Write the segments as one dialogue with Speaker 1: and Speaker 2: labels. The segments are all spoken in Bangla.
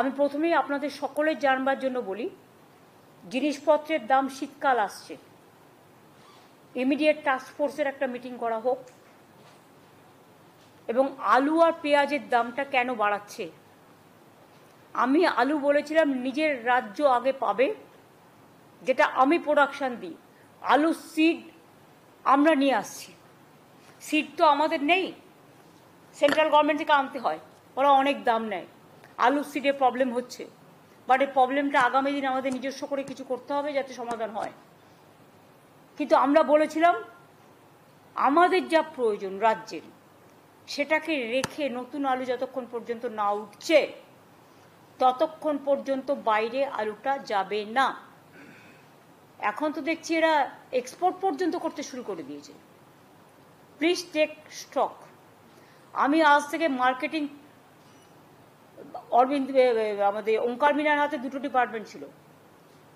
Speaker 1: আমি প্রথমেই আপনাদের সকলের জানবার জন্য বলি, জিনিসপত্রের দাম শীতকাল আসছে, ইমিডিয়েট টাস্ক ফোর্সের একটা মিটিং করা হোক এবং আলু আর পেঁয়াজের দামটা কেন বাড়াচ্ছে। আমি আলু বলেছিলাম নিজের রাজ্য আগে পাবে, যেটা আমি প্রোডাকশান দিই। আলু সিড আমরা নিয়ে আসছি, সিড তো আমাদের নেই, সেন্ট্রাল গভর্নমেন্ট থেকে আনতে হয়, ওরা অনেক দাম নেয়। আলু সিডে প্রবলেম হচ্ছে, বাট এই প্রবলেমটা আগামী দিন আমাদের নিজস্ব করে কিছু করতে হবে যাতে সমাধান হয়। কিন্তু আমরা বলেছিলাম আমাদের যা প্রয়োজন রাজ্যের, সেটাকে রেখে নতুন আলু যতক্ষণ পর্যন্ত না উঠছে ততক্ষণ পর্যন্ত বাইরে আলুটা যাবে না। এখন তো দেখছি এরা এক্সপোর্ট পর্যন্ত করতে শুরু করে দিয়েছে। Please take stock. আমি আজ থেকে মার্কেটিং, অরবিন্দ আমাদের ওঙ্কার মিনার হাতে দুটো ডিপার্টমেন্ট ছিল,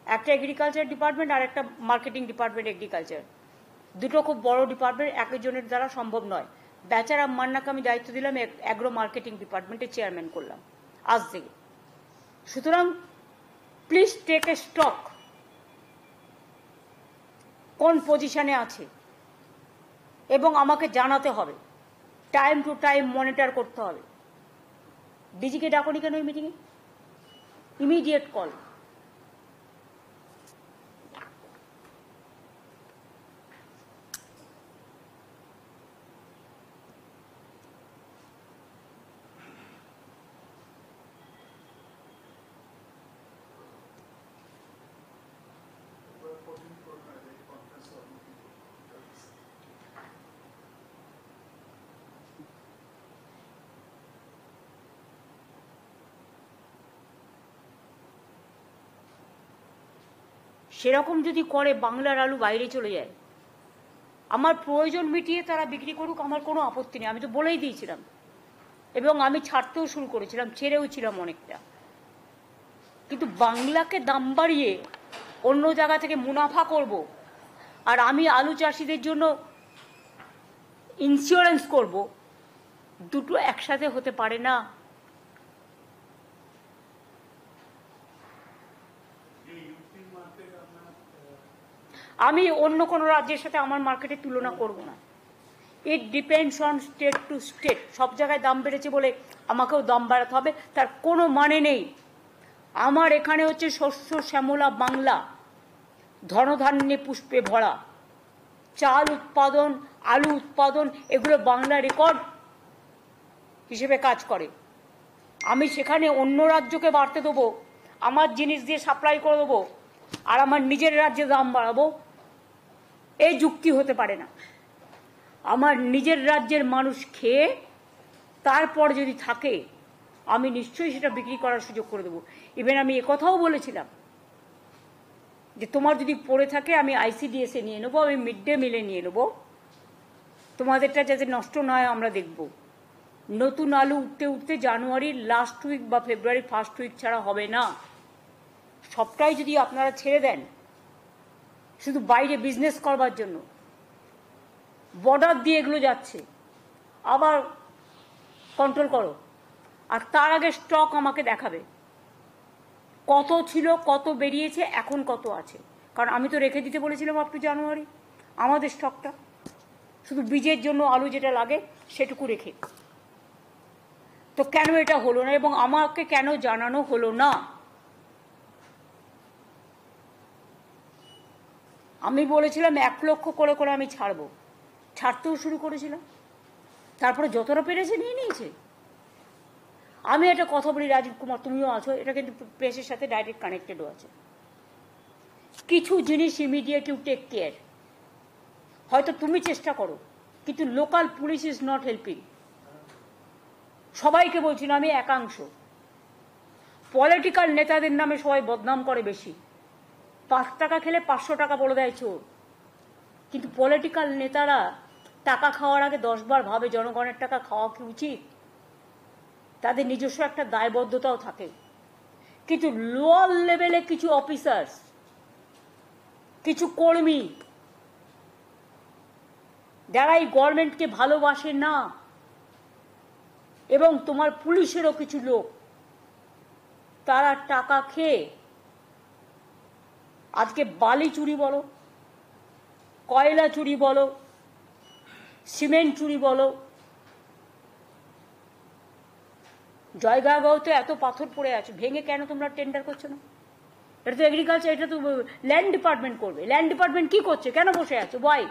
Speaker 1: একটা এগ্রিকালচার ডিপার্টমেন্ট আর একটা মার্কেটিং ডিপার্টমেন্ট এগ্রিকালচার। দুটো খুব বড় ডিপার্টমেন্ট, একজনের দ্বারা সম্ভব নয়। বেচারা মান্নাকে আমি দায়িত্ব দিলাম, অ্যাগ্রো মার্কেটিং ডিপার্টমেন্টের চেয়ারম্যান করলাম আজ থেকে। সুতরাং প্লিজ টেক এ স্টক, কোন পজিশনে আছে এবং আমাকে জানাতে হবে, টাইম টু টাইম মনিটর করতে হবে। ডিজিকে ডাকুনি কেন এই মিটিংয়ে? Immediate call. সেরকম যদি করে বাংলার আলু বাইরে চলে যায়, আমার প্রয়োজন মিটিয়ে তারা বিক্রি করুক, আমার কোনো আপত্তি নেই, আমি তো বলেই দিয়েছিলাম। এবং আমি ছাড়তেও শুরু করেছিলাম, ছেড়েও ছিলাম অনেকটা। কিন্তু বাংলাকে দাম বাড়িয়ে অন্য জায়গা থেকে মুনাফা করব, আর আমি আলু চাষিদের জন্য ইন্স্যুরেন্স করব, দুটো একসাথে হতে পারে না। আমি অন্য কোনো রাজ্যের সাথে আমার মার্কেটের তুলনা করব না। It depends on state to state. সব জায়গায় দাম বেড়েছে বলে আমাকেও দাম বাড়াতে হবে, তার কোনো মানে নেই। আমার এখানে হচ্ছে শস্য শ্যামলা বাংলা, ধনধান্যে পুষ্পে ভরা। চাল উৎপাদন, আলু উৎপাদন, এগুলো বাংলা রেকর্ড হিসেবে কাজ করে। আমি সেখানে অন্য রাজ্যকে বাড়তে দেবো, আমার জিনিস দিয়ে সাপ্লাই করে দেবো, আর আমার নিজের রাজ্যে দাম বাড়াবো, এই যুক্তি হতে পারে না। আমার নিজের রাজ্যের মানুষ খেয়ে তারপর যদি থাকে, আমি নিশ্চয়ই সেটা বিক্রি করার সুযোগ করে দেবো। ইভেন আমি একথাও বলেছিলাম যে তোমার যদি পড়ে থাকে আমি আইসিডিএসে নিয়ে নেবো, আমি মিড ডে মিলে নিয়ে নেবো, তোমাদেরটা যাতে নষ্ট না হয় আমরা দেখব। নতুন আলু উঠতে উঠতে জানুয়ারির লাস্ট উইক বা ফেব্রুয়ারির ফার্স্ট উইক ছাড়া হবে না। সবটাই যদি আপনারা ছেড়ে দেন শুধু বাইরে বিজনেস করবার জন্য, বর্ডার দিয়ে এগুলো যাচ্ছে, আবার কন্ট্রোল করো। আর তার আগে স্টক আমাকে দেখাবে, কত ছিল, কত বেরিয়েছে, এখন কত আছে। কারণ আমি তো রেখে দিতে বলেছিলাম আপ টু জানুয়ারি আমাদের স্টকটা, শুধু বীজের জন্য আলু যেটা লাগে সেটুকু রেখে। তো কেন এটা হলো না এবং আমাকে কেন জানানো হলো না? আমি বলেছিলাম 1 লক্ষ করে করে আমি ছাড়বো, ছাড়তেও শুরু করেছিলাম, তারপরে যতটা পেরেছে নিয়ে নিয়েছে। আমি একটা কথা বলি, রাজীব কুমার তুমিও আছো, এটা কিন্তু প্রেসের সাথে ডাইরেক্ট কানেক্টেডও আছে। কিছু জিনিস ইমিডিয়েট ইউ টেক কেয়ার। হয়তো তুমি চেষ্টা করো, কিন্তু local police is not helping. সবাইকে বলছি না, আমি একাংশ। পলিটিক্যাল নেতাদের নামে সবাই বদনাম করে বেশি। 5 টাকা খেলে 500 টাকা বলে দেয় চোর। কিন্তু পলিটিক্যাল নেতারা টাকা খাওয়ার আগে 10 বার ভাবে জনগণের টাকা খাওয়া কি উচিত। তাদের নিজস্ব একটা দায়বদ্ধতাও থাকে। কিন্তু লোয়ার লেভেলে কিছু অফিসার্স, কিছু কর্মী যারা এই গভর্নমেন্টকে ভালোবাসে না, এবং তোমার পুলিশেরও কিছু লোক তারা টাকা খেয়ে আজকে বালি চুরি বলো, কয়লা চুরি বলো, সিমেন্ট চুরি বলো, জয়গাঁওতে এত পাথর পড়ে আছে, ভেঙে কেন তোমরা টেন্ডার করছো না? এটা তো এগ্রিকালচার, এটা তো ল্যান্ড ডিপার্টমেন্ট করবে। ল্যান্ড ডিপার্টমেন্ট কি করছে, কেন বসে আছে? ওয়াই?